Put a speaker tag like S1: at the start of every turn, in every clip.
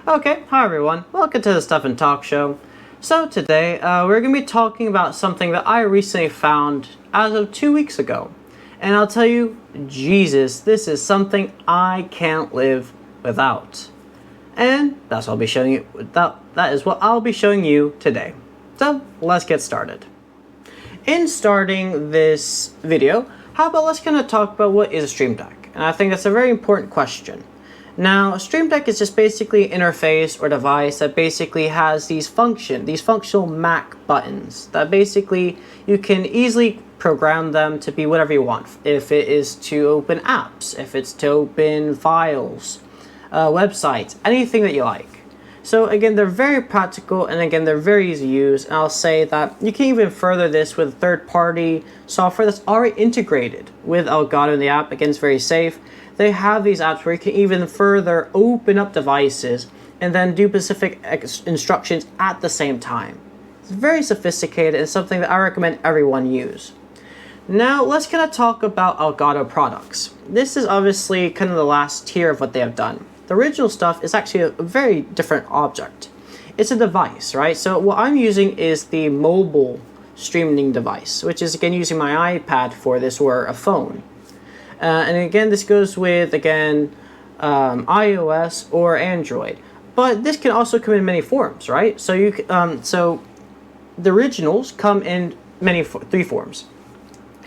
S1: Okay, hi everyone, welcome to the Stefan Talk Show. So today, we're going to be talking about something that I recently found as of 2 weeks ago. And I'll tell you, Jesus, this is something I can't live without. And that's what I'll be showing you, that is what I'll be showing you today. So, let's get started. In starting this video, how about let's kind of talk about what is a Stream Deck? And I think that's a very important question. Now, a Stream Deck is just basically an interface or device that basically has these functional Mac buttons that basically you can easily program them to be whatever you want. If it is to open apps, if it's to open files, websites, anything that you like. So again, they're very practical and again, they're very easy to use. And I'll say that you can even further this with third-party software that's already integrated with Elgato in the app. Again, it's very safe. They have these apps where you can even further open up devices and then do specific instructions at the same time. It's very sophisticated and something that I recommend everyone use. Now, let's kind of talk about Elgato products. This is obviously kind of the last tier of what they have done. The original stuff is actually a very different object. It's a device, right? So what I'm using is the mobile streaming device, which is again using my iPad for this or a phone. And again, this goes with, again, iOS or Android. But this can also come in many forms, right? So so the originals come in three forms.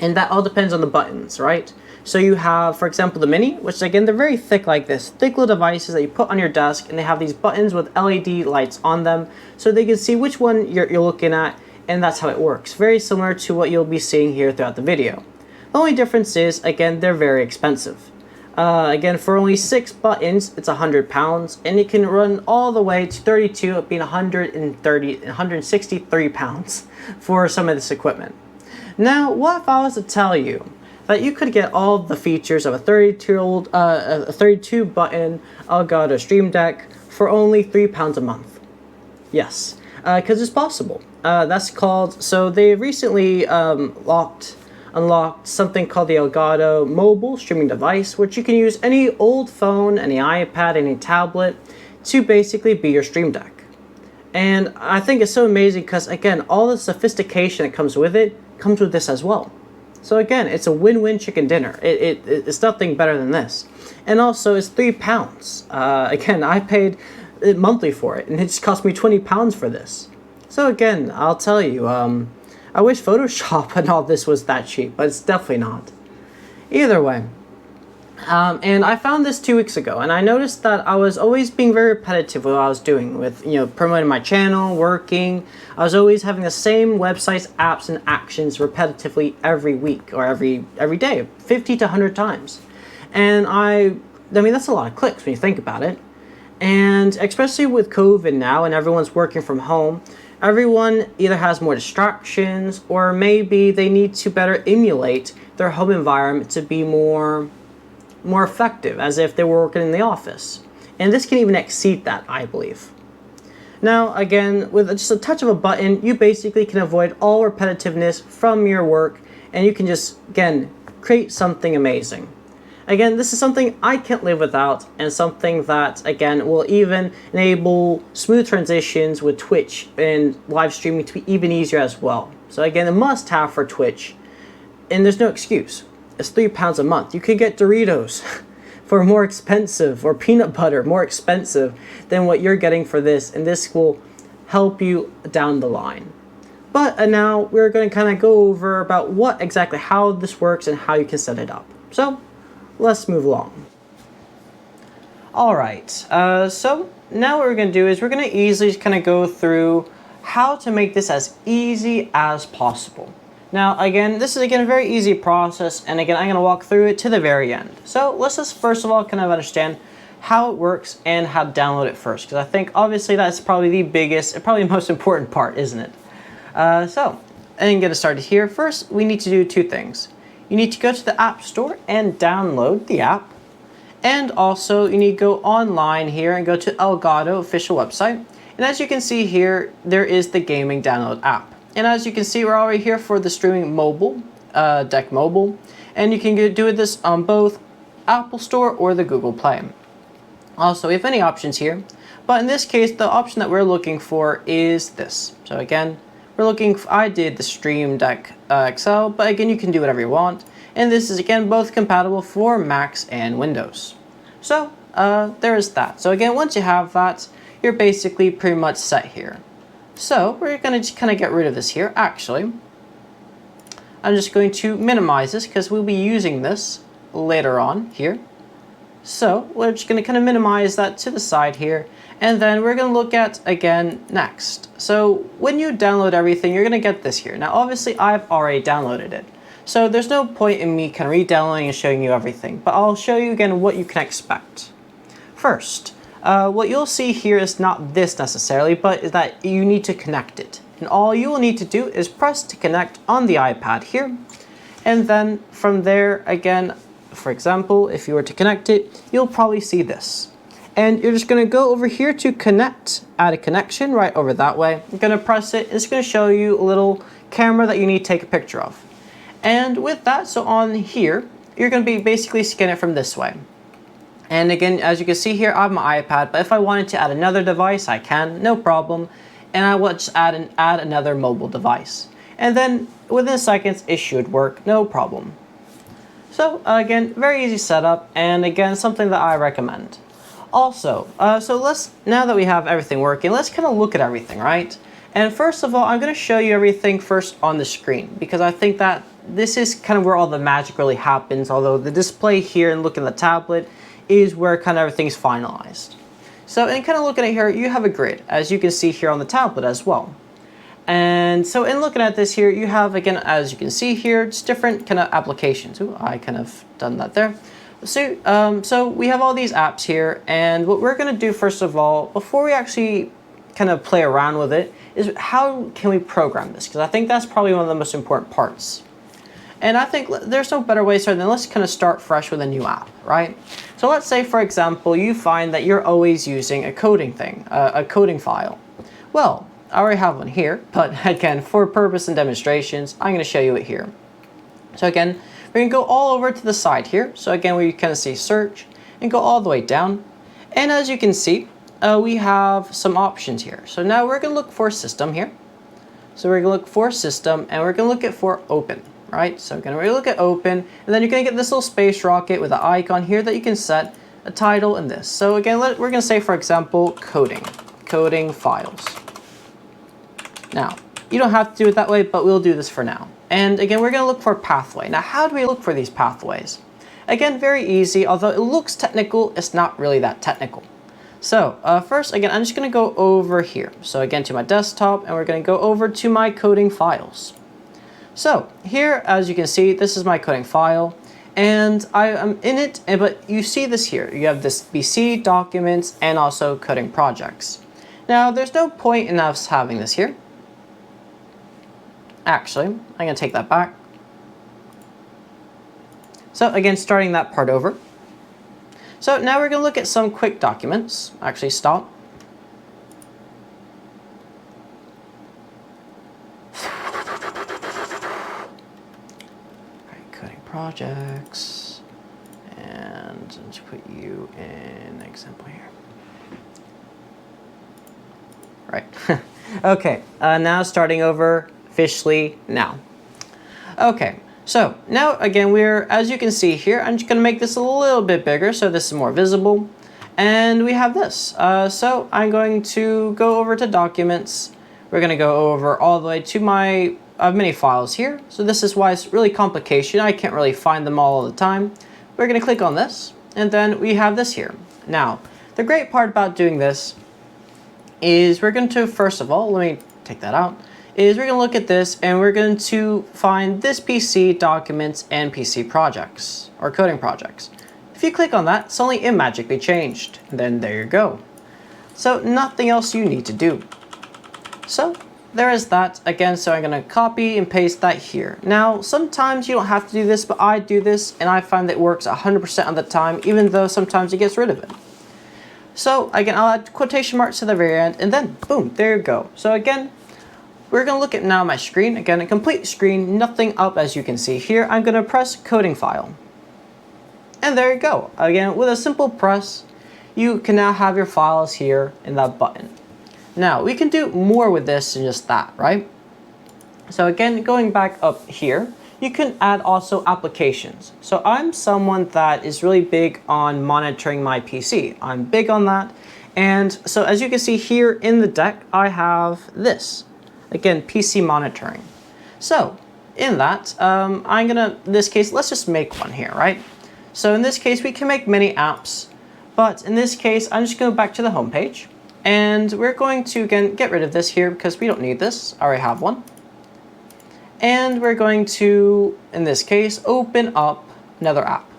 S1: And that all depends on the buttons, right? So you have, for example, the Mini, which again, they're very thick like this. Thick little devices that you put on your desk, and they have these buttons with LED lights on them, so they can see which one you're looking at, and that's how it works. Very similar to what you'll be seeing here throughout the video. The only difference is, again, they're very expensive. Again, for only 6 buttons, it's £100, and it can run all the way to 32, being 163 pounds for some of this equipment. Now, what if I was to tell you that you could get all the features of a 32 button Elgato Stream Deck for only £3 a month? Yes, because it's possible. That's called, so they recently unlocked something called the Elgato Mobile Streaming Device, which you can use any old phone, any iPad, any tablet to basically be your Stream Deck. And I think it's so amazing because, again, all the sophistication that comes with it comes with this as well. So again, it's a win-win chicken dinner. It's nothing better than this. And also, it's £3. Again, I paid monthly for it, and it just cost me £20 for this. So again, I'll tell you, I wish Photoshop and all this was that cheap, but it's definitely not. Either way. And I found this 2 weeks ago, and I noticed that I was always being very repetitive with what I was doing with, promoting my channel, working. I was always having the same websites, apps, and actions repetitively every week or every day, 50 to 100 times. And I mean, that's a lot of clicks when you think about it. And especially with COVID now and everyone's working from home, everyone either has more distractions or maybe they need to better emulate their home environment to be more effective, as if they were working in the office. And this can even exceed that, I believe. Now, again, with just a touch of a button, you basically can avoid all repetitiveness from your work, and you can just, again, create something amazing. Again, this is something I can't live without, and something that, again, will even enable smooth transitions with Twitch and live streaming to be even easier as well. So again, a must-have for Twitch, and there's no excuse. It's £3 a month. You can get Doritos for more expensive, or peanut butter more expensive than what you're getting for this, and this will help you down the line. But now we're going to kind of go over about how this works and how you can set it up. So let's move along. Alright, so now what we're going to do is we're going to easily kind of go through how to make this as easy as possible. Now, again, this is a very easy process, and again, I'm going to walk through it to the very end. So let's just first of all kind of understand how it works and how to download it first, because I think obviously that's probably the biggest and probably the most important part, isn't it? And get it started here. First, we need to do 2 things. You need to go to the App Store and download the app, and also you need to go online here and go to Elgato official website. And as you can see here, there is the gaming download app. And as you can see, we're already here for the streaming mobile, Deck Mobile, and you can do this on both Apple Store or the Google Play. Also, we have many options here, But in this case, the option that we're looking for is this. So again, I did the Stream Deck XL, but again, you can do whatever you want. And this is again both compatible for Macs and Windows. So there is that. So again, once you have that, you're basically pretty much set here. So we're going to just kind of get rid of this here. Actually, I'm just going to minimize this because we'll be using this later on here. So we're just going to kind of minimize that to the side here. And then we're going to look at, again, next. So when you download everything, you're going to get this here. Now, obviously, I've already downloaded it. So there's no point in me kind of re-downloading and showing you everything. But I'll show you again what you can expect. First, what you'll see here is not this necessarily, but is that you need to connect it. And all you will need to do is press to connect on the iPad here. And then from there, again, for example, if you were to connect it, you'll probably see this. And you're just going to go over here to connect, add a connection right over that way. You're going to press it. It's going to show you a little camera that you need to take a picture of. And with that, so on here, you're going to be basically scanning it from this way. And again, as you can see here, I have my iPad, but if I wanted to add another device, I can, no problem. And I will just add another mobile device. And then within seconds, it should work, no problem. So again, very easy setup, and again, something that I recommend. Also, now that we have everything working, let's kind of look at everything, right? And first of all, I'm going to show you everything first on the screen, because I think that this is kind of where all the magic really happens, although the display here and look at the tablet is where kind of everything's finalized. So, and kind of looking at here, you have a grid, as you can see here on the tablet as well. And so in looking at this here, you have, again, as you can see here, just different kind of applications. Ooh, I kind of done that there. So we have all these apps here, and what we're going to do first of all, before we actually kind of play around with it, is how can we program this? Because I think that's probably one of the most important parts. And I think there's no better way to start than let's kind of start fresh with a new app, right? So let's say, for example, you find that you're always using a coding file. Well, I already have one here, but again, for purpose and demonstrations, I'm going to show you it here. So again, we're going to go all over to the side here. So again, we kind of see search and go all the way down. And as you can see, we have some options here. So now we're going to look for system here. So we're going to look for system, and we're going to look at for open, right? So again, we're going to look at open, and then you're going to get this little space rocket with an icon here that you can set a title in this. So again, we're going to say, for example, coding files. Now, you don't have to do it that way, but we'll do this for now. And again, we're going to look for pathway. Now, how do we look for these pathways? Again, very easy. Although it looks technical, it's not really that technical. So first, again, I'm just going to go over here. So again, to my desktop, and we're going to go over to my coding files. So here, as you can see, this is my coding file, and I am in it, but you see this here. You have this BC, documents, and also coding projects. Now, there's no point in us having this here. Actually, I'm going to take that back. So again, starting that part over. So now we're going to look at some quick documents. Actually, stop. Alright, coding projects. And let's put you in example here. Right. Okay, now starting over officially now. Okay, so now again, as you can see here, I'm just going to make this a little bit bigger so this is more visible. And we have this. So I'm going to go over to documents. We're going to go over all the way to my many files here. So this is why it's really complicated. I can't really find them all the time. We're going to click on this, and then we have this here. Now, the great part about doing this is we're going to, first of all, let me take that out, is we're going to look at this, and we're going to find this PC, documents, and PC projects, or coding projects. If you click on that, suddenly it magically changed. And then there you go. So nothing else you need to do. So there is that. Again, so I'm going to copy and paste that here. Now, sometimes you don't have to do this, but I do this, and I find that it works 100% of the time, even though sometimes it gets rid of it. So again, I'll add quotation marks to the very end, and then boom, there you go. So again, we're going to look at now my screen. Again, a complete screen, nothing up as you can see here. I'm going to press coding file. And there you go. Again, with a simple press, you can now have your files here in that button. Now, we can do more with this than just that, right? So again, going back up here, you can add also applications. So I'm someone that is really big on monitoring my PC. I'm big on that. And so as you can see here in the deck, I have this. Again, PC monitoring. So in that, in this case, let's just make one here, right? So in this case, we can make many apps. But in this case, I'm just going to go back to the home page. And we're going to, again, get rid of this here because we don't need this. I already have one. And we're going to, in this case, open up another app.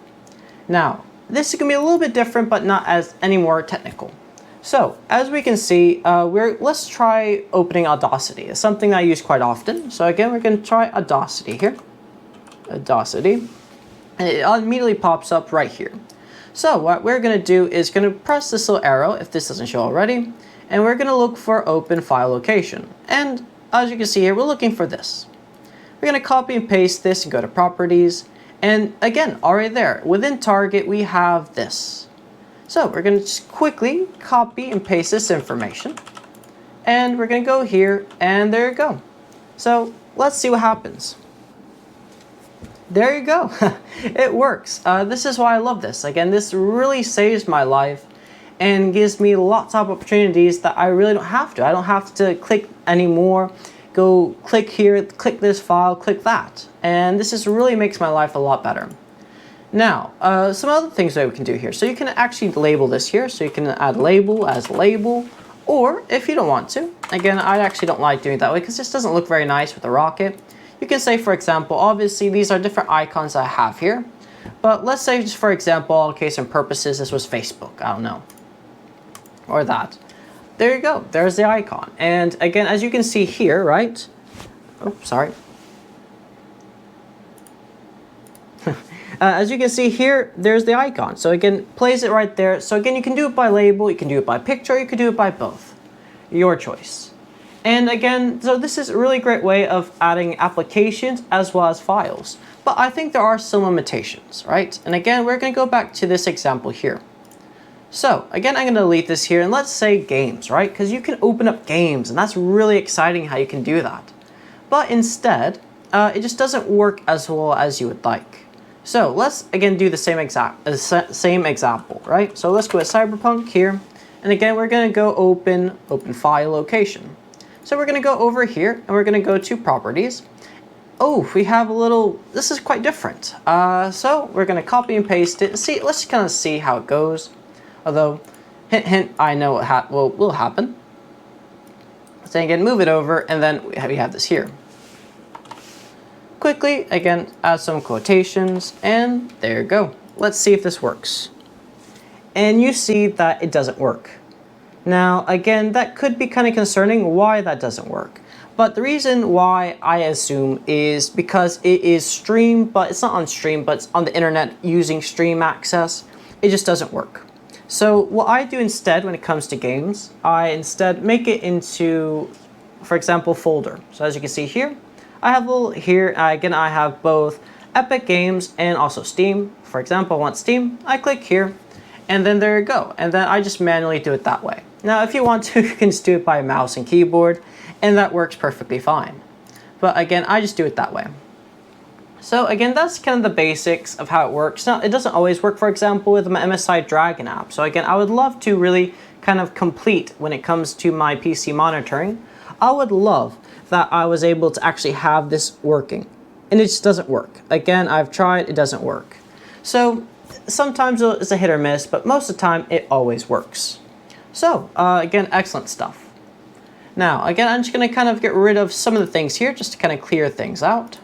S1: Now, this is going to be a little bit different, but not as any more technical. So, as we can see, let's try opening Audacity. It's something I use quite often. So again, we're going to try Audacity here. Audacity. And it immediately pops up right here. So what we're going to do is going to press this little arrow, if this doesn't show already, and we're going to look for Open File Location. And as you can see here, we're looking for this. We're going to copy and paste this and go to Properties. And again, already there, within Target, we have this. So we're going to just quickly copy and paste this information. And we're going to go here, and there you go. So let's see what happens. There you go. It works. This is why I love this. Again, this really saves my life and gives me lots of opportunities that I really don't have to. I don't have to click anymore. Go click here, click this file, click that. And this just really makes my life a lot better. Now, some other things that we can do here. So you can actually label this here. So you can add label as label. Or if you don't want to, again, I actually don't like doing it that way because this doesn't look very nice with the rocket. You can say, for example, obviously these are different icons I have here. But let's say just for example, all case and purposes, this was Facebook. I don't know. Or that. There you go. There's the icon. And again, as you can see here, right? Oh, sorry. As you can see here, there's the icon. So again, plays it right there. So again, you can do it by label, you can do it by picture, you can do it by both. Your choice. And again, so this is a really great way of adding applications as well as files. But I think there are some limitations, right? And again, we're going to go back to this example here. So again, I'm going to delete this here and let's say games, right? Because you can open up games and that's really exciting how you can do that. But instead, it just doesn't work as well as you would like. So let's again do the same example, right? So let's go with Cyberpunk here. And again, we're going to go open file location. So we're going to go over here and we're going to go to properties. Oh, we have a little, this is quite different. So we're going to copy and paste it. See, let's kind of see how it goes. Although, hint, hint, I know what will happen. So again, move it over, and then we have this here. Quickly, again, add some quotations, and there you go. Let's see if this works. And you see that it doesn't work. Now, again, that could be kind of concerning why that doesn't work. But the reason why I assume is because it is streamed, but it's not on stream, but it's on the internet using stream access. It just doesn't work. So what I do instead when it comes to games, I instead make it into, for example, folder. So as you can see here, I have a little here, again, I have both Epic Games and also Steam. For example, I want Steam, I click here, and then there you go. And then I just manually do it that way. Now, if you want to, you can just do it by mouse and keyboard, and that works perfectly fine. But again, I just do it that way. So again, that's kind of the basics of how it works. Now, it doesn't always work, for example, with my MSI Dragon app. So again, I would love to really kind of complete when it comes to my PC monitoring. I would love that I was able to actually have this working. And it just doesn't work. Again, I've tried, it doesn't work. So sometimes it's a hit or miss, but most of the time it always works. So again, excellent stuff. Now, again, I'm just going to kind of get rid of some of the things here just to kind of clear things out.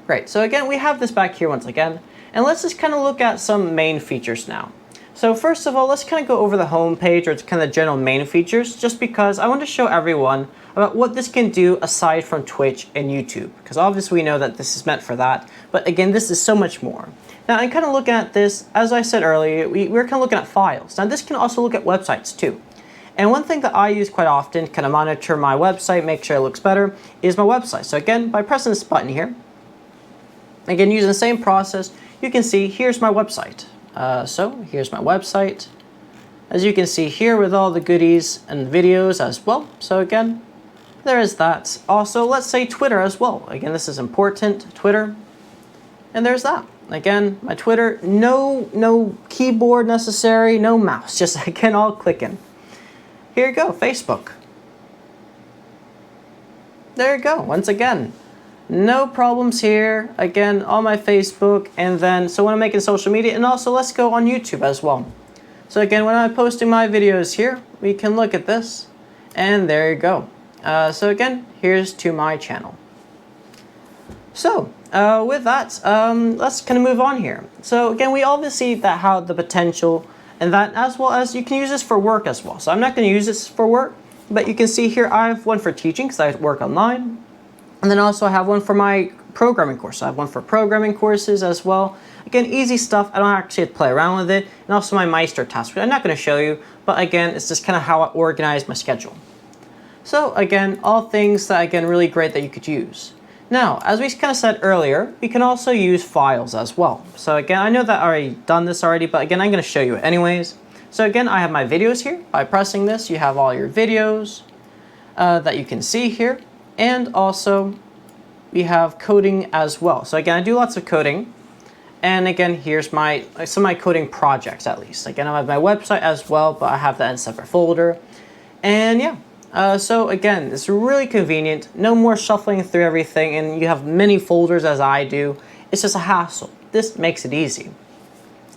S1: Great, so again, we have this back here once again, and let's just kind of look at some main features now. So first of all, let's kind of go over the home page, or kind of the general main features, just because I want to show everyone about what this can do aside from Twitch and YouTube, because obviously we know that this is meant for that, but again, this is so much more. Now, I'm kind of looking at this, as I said earlier, we're kind of looking at files. Now, this can also look at websites too. And one thing that I use quite often to kind of monitor my website, make sure it looks better, is my website. So again, by pressing this button here, again, using the same process, you can see here's my website. So here's my website. as you can see here, with all the goodies and videos as well. So again, there is that. Also, let's say Twitter as well. Again, this is important, Twitter. And there's that. Again, my Twitter, no keyboard necessary, no mouse, just again, all clicking. Here you go, Facebook. There you go, once again. No problems here. Again, on my Facebook, and then, so when I'm making social media, and also let's go on YouTube as well. So again, when I'm posting my videos here, we can look at this, and there you go. So again, here's to my channel. So, with that, let's kind of move on here. So again, we obviously that have the potential, and that as well as you can use this for work as well. So I'm not going to use this for work, but you can see here I have one for teaching because I work online, and then also I have one for my programming course. So I have one for programming courses as well. Again, easy stuff. I don't actually have to play around with it, and also my Meister task, which I'm not going to show you, but again, it's just kind of how I organize my schedule. So again, all things that again really great that you could use. Now, as we kind of said earlier, we can also use files as well. So again, I know that I already done this already, but again, I'm going to show you it anyways. So again, I have my videos here. By pressing this, you have all your videos that you can see here. And also, we have coding as well. So again, I do lots of coding. And again, here's some of my coding projects at least. Again, I have my website as well, but I have that in a separate folder. And yeah. So again, it's really convenient. No more shuffling through everything, and you have many folders as I do. It's just a hassle. This makes it easy.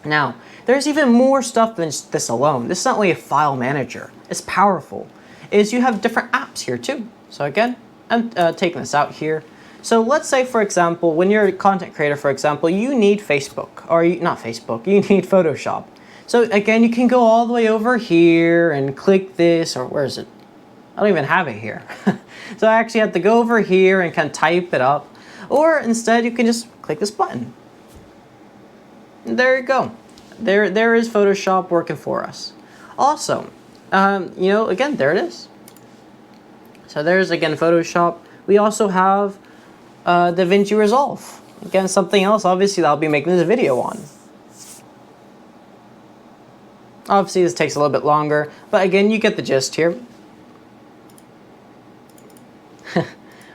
S1: Now, there's even more stuff than just this alone. This is not only a file manager. It's powerful. You have different apps here too. So again, I'm taking this out here. So let's say, for example, when you're a content creator, for example, you need Facebook, or not Facebook, you need Photoshop. So again, you can go all the way over here and click this, or where is it? I don't even have it here. So I actually have to go over here and kind of type it up. Or instead, you can just click this button. And there you go. There is Photoshop working for us. Also, you know, again, there it is. So there's, again, Photoshop. We also have DaVinci Resolve. Again, something else, obviously, that I'll be making this video on. Obviously, this takes a little bit longer. But again, you get the gist here.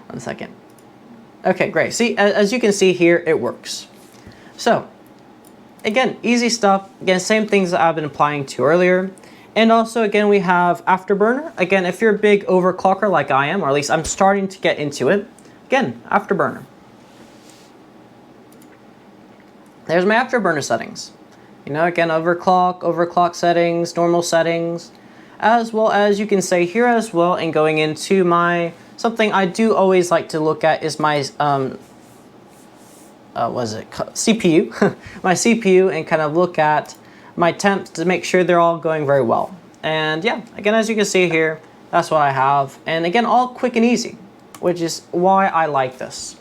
S1: 1 second. Okay, great. See, as you can see here, it works. So, again, easy stuff. Again, same things that I've been applying to earlier. And also, again, we have Afterburner. Again, if you're a big overclocker like I am, or at least I'm starting to get into it, again, Afterburner. There's my Afterburner settings. You know, again, overclock settings, normal settings, as well as you can say here as well, and going into my something I do always like to look at is my CPU, my CPU, and kind of look at my temps to make sure they're all going very well. And yeah, again, as you can see here, that's what I have. And again, all quick and easy, which is why I like this.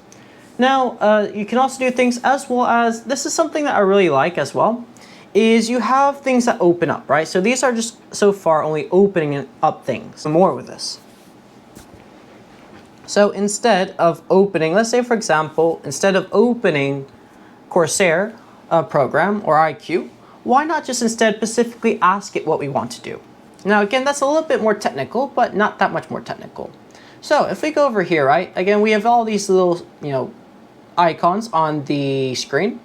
S1: Now, you can also do things as well as, this is something that I really like as well, is you have things that open up, right? So these are just so far only opening up things. More with this. So instead of opening, let's say for example, instead of opening Corsair program or IQ, why not just instead specifically ask it what we want to do? Now again, that's a little bit more technical, but not that much more technical. So if we go over here, right, again, we have all these little, you know, icons on the screen.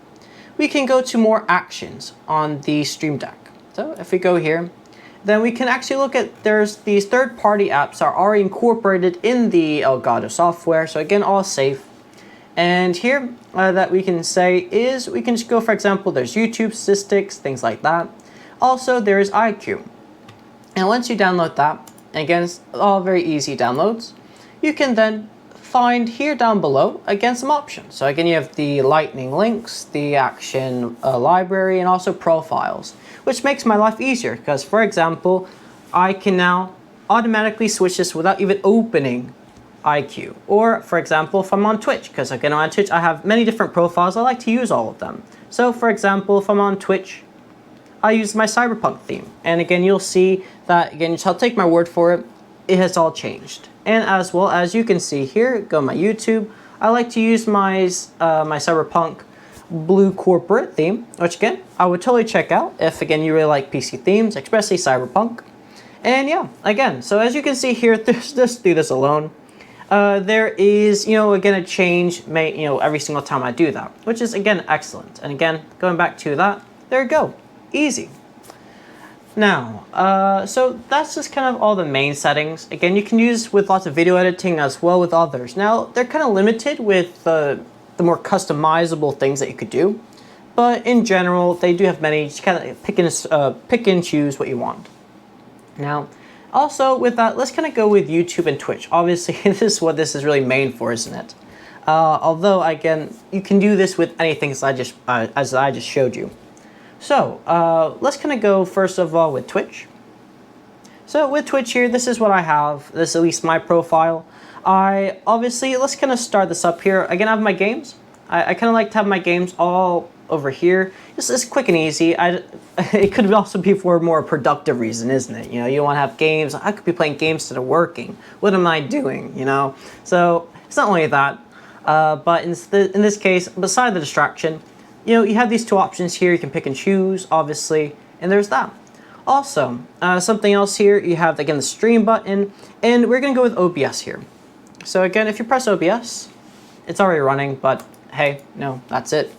S1: We can go to more actions on the Stream Deck. So if we go here, then we can actually look at, there's these third-party apps are already incorporated in the Elgato software. So again, all safe. And here that we can say is, we can just go, for example, there's YouTube, statistics, things like that. Also, there's IQ. And once you download that, again, it's all very easy downloads, you can then find here down below, again, some options. So again, you have the lightning links, the action library, and also profiles, which makes my life easier because, for example, I can now automatically switch this without even opening IQ. Or, for example, if I'm on Twitch, because again, on Twitch, I have many different profiles. I like to use all of them. So, for example, if I'm on Twitch, I use my cyberpunk theme. And again, you'll see that, again, I'll take my word for it, it has all changed. And as well as you can see here, go to my YouTube, I like to use my my cyberpunk blue corporate theme, which again, I would totally check out if again you really like PC themes, especially Cyberpunk. And yeah, again, so as you can see here, just do this alone. There is, again, a change made, every single time I do that, which is again excellent. And again, going back to that, there you go, easy. Now, so that's just kind of all the main settings. Again, you can use with lots of video editing as well with others. Now, they're kind of limited with the more customizable things that you could do, but in general, they do have many. Just kind of pick and choose what you want. Now, also with that, let's kind of go with YouTube and Twitch. Obviously, this is what this is really made for, isn't it? Although, again, you can do this with anything as I just showed you. So, let's kind of go first of all with Twitch. So with Twitch here, this is what I have. This is at least my profile. Let's kind of start this up here. Again, I have my games. I kind of like to have my games all over here. It's quick and easy. It could also be for a more productive reason, isn't it? You don't want to have games. I could be playing games instead of working. What am I doing, So it's not only that, but in this case, beside the distraction, you have these two options here. You can pick and choose, obviously, and there's that. Also, something else here, you have, again, the stream button, and we're going to go with OBS here. So again, if you press OBS, it's already running, but hey, no, that's it.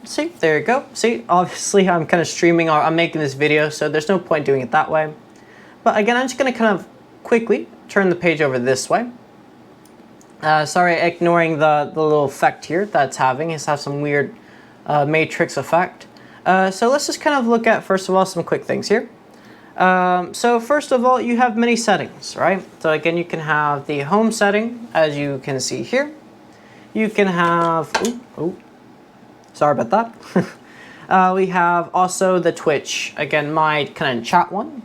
S1: See, there you go. See, obviously I'm kind of streaming, or I'm making this video, so there's no point doing it that way. But again, I'm just going to kind of quickly turn the page over this way. Sorry, ignoring the little effect here that's having. It's have some weird matrix effect. So let's just kind of look at, first of all, some quick things here. So first of all, you have many settings, right? So again, you can have the home setting, as you can see here. You can have, sorry about that. We have also the Twitch, again, my kind of chat one,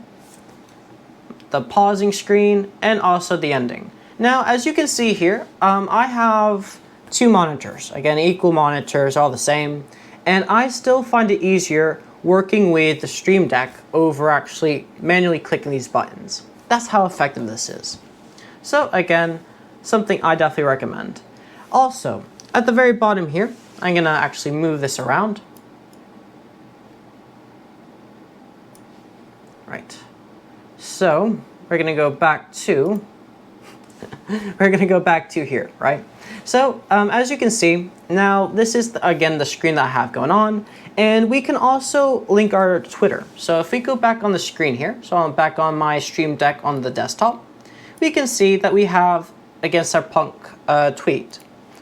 S1: the pausing screen, and also the ending. Now, as you can see here, I have two monitors. Again, equal monitors, all the same. And I still find it easier working with the Stream Deck over actually manually clicking these buttons. That's how effective this is. So again, something I definitely recommend. Also, at the very bottom here, I'm gonna actually move this around. Right. So, we're gonna go back to here, right? So, as you can see, now this is, again, the screen that I have going on, and we can also link our Twitter. So if we go back on the screen here, so I'm back on my Stream Deck on the desktop, we can see that we have, again, Cyberpunk tweet,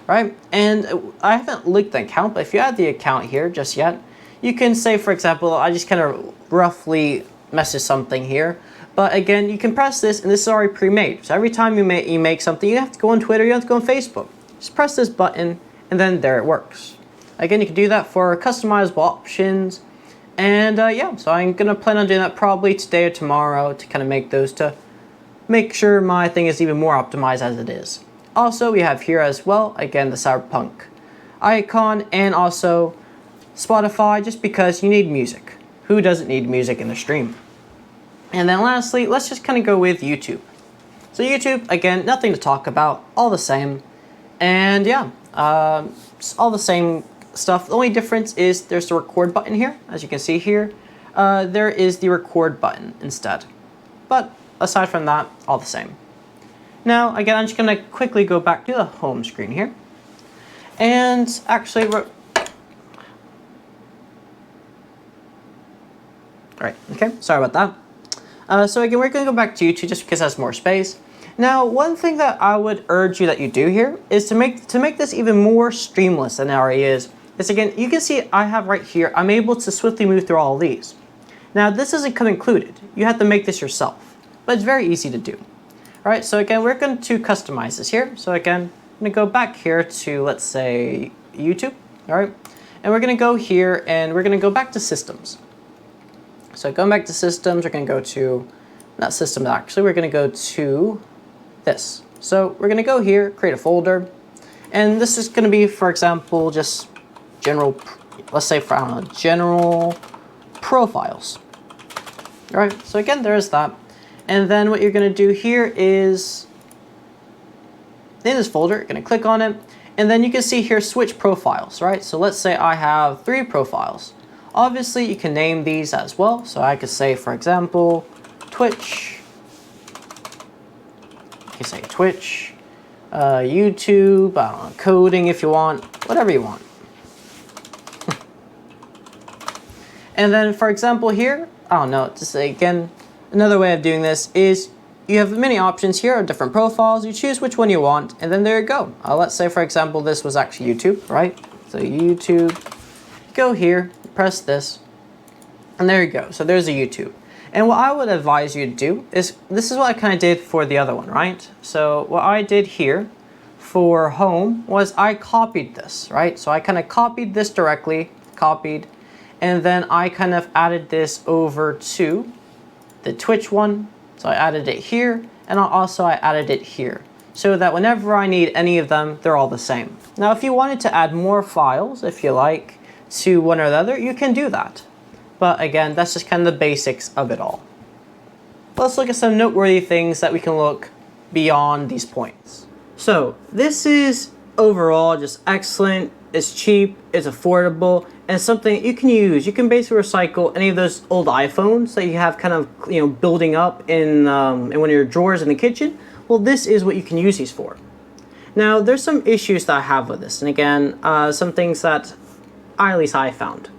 S1: right? And I haven't linked the account, but if you add the account here just yet, you can say, for example, I just kind of roughly message something here. But again, you can press this, and this is already pre-made. So every time you make something, you have to go on Twitter, you have to go on Facebook. Just press this button, and then there it works. Again, you can do that for customizable options. And yeah, so I'm going to plan on doing that probably today or tomorrow to kind of make those, to make sure my thing is even more optimized as it is. Also, we have here as well, again, the Cyberpunk icon, and also Spotify, just because you need music. Who doesn't need music in their stream? And then lastly, let's just kind of go with YouTube. So YouTube, again, nothing to talk about, all the same. And yeah, it's all the same stuff. The only difference is there's the record button here. As you can see here, there is the record button instead. But aside from that, all the same. Now, again, I'm just going to quickly go back to the home screen here. And actually, Alright, okay, sorry about that. So again, we're going to go back to YouTube just because it has more space. Now, one thing that I would urge you that you do here is to make this even more streamless than it already is again, you can see I have right here, I'm able to swiftly move through all of these. Now, this doesn't come included. You have to make this yourself, but it's very easy to do. All right, so again, we're going to customize this here. So again, I'm going to go back here to, let's say, YouTube, all right? And we're going to go here, and we're going to go back to Systems. So going back to Systems, we're going to go to, not Systems actually, we're going to go to this. So we're going to go here, create a folder, and this is going to be, for example, just general, let's say, for, I don't know, general profiles. All right, so again, there's that. And then what you're going to do here is, in this folder, you're going to click on it, And then you can see here switch profiles, right? So let's say I have 3 profiles. Obviously, you can name these as well. So I could say, for example, Twitch. You can say Twitch, YouTube, I don't know, coding if you want, whatever you want. And then, for example, here, I don't know, just again, another way of doing this is you have many options here of different profiles. You choose which one you want, and then there you go. Let's say, for example, this was actually YouTube, right? So YouTube, go here, press this, and there you go. So there's a YouTube. And what I would advise you to do is, this is what I kind of did for the other one, right? So what I did here for home was I copied this, right? So I kind of copied this directly, copied, and then I kind of added this over to the Twitch one. So I added it here, and I added it here, so that whenever I need any of them, they're all the same. Now, if you wanted to add more files, if you like, to one or the other, you can do that. But again, that's just kind of the basics of it all. Let's look at some noteworthy things that we can look beyond these points. So this is overall just excellent. It's cheap, it's affordable, and something you can use. You can basically recycle any of those old iPhones that you have kind of, you know, building up in one of your drawers in the kitchen. Well, this is what you can use these for. Now, there's some issues that I have with this, and again, some things that at least I found.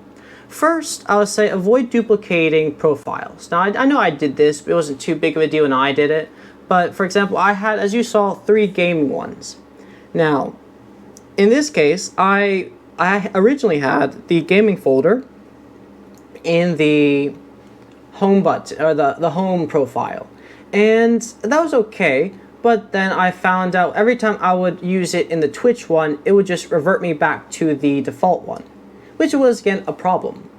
S1: First, I would say avoid duplicating profiles. Now, I know I did this, but it wasn't too big of a deal when I did it. But for example, I had, as you saw, 3 gaming ones. Now, in this case, I originally had the gaming folder in the home button, or the home profile, and that was okay. But then I found out every time I would use it in the Twitch one, it would just revert me back to the default one, which was again a problem.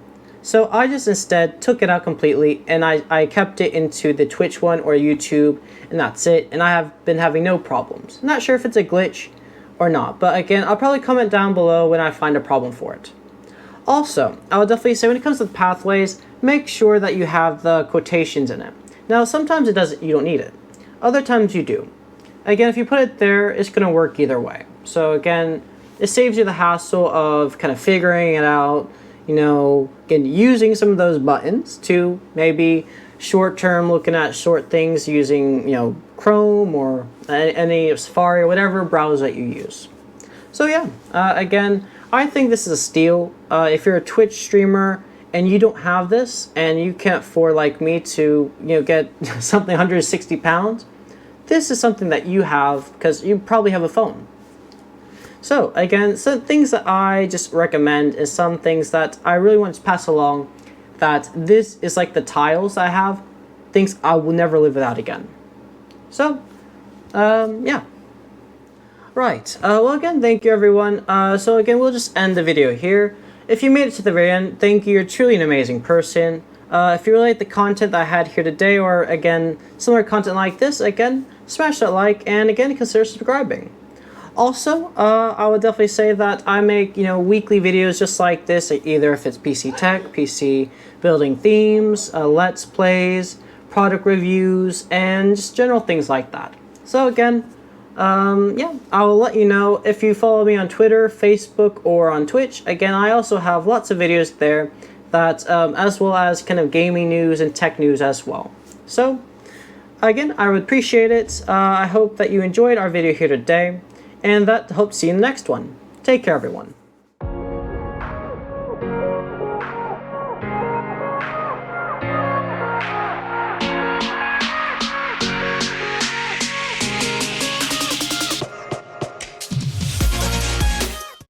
S1: So I just instead took it out completely, and I kept it into the Twitch one or YouTube, and that's it. And I have been having no problems. I'm not sure if it's a glitch or not, but again, I'll probably comment down below when I find a problem for it. Also, I would definitely say when it comes to the pathways, make sure that you have the quotations in it. Now, sometimes you don't need it. Other times you do. Again, if you put it there, it's going to work either way. So again, it saves you the hassle of kind of figuring it out, you know, again, using some of those buttons to maybe short-term looking at short things using, you know, Chrome or any Safari or whatever browser that you use. So yeah, again, I think this is a steal. If you're a Twitch streamer and you don't have this, and you can't afford, like me, to, you know, get something 160 pounds, this is something that you have because you probably have a phone. So again, some things that I just recommend is some things that I really want to pass along, that this is like the tiles I have, things I will never live without again. So, yeah. Right, well again, thank you everyone. So again, we'll just end the video here. If you made it to the very end, thank you, you're truly an amazing person. If you really like the content that I had here today, or again, similar content like this, again, smash that like, and again, consider subscribing. Also, I would definitely say that I make, you know, weekly videos just like this, either if it's PC tech, PC building themes, let's plays, product reviews, and just general things like that. So again, yeah, I will let you know if you follow me on Twitter, Facebook, or on Twitch. Again, I also have lots of videos there that, as well as kind of gaming news and tech news as well. So, again, I would appreciate it. I hope that you enjoyed our video here today, and that hope to see you in the next one. Take care, everyone.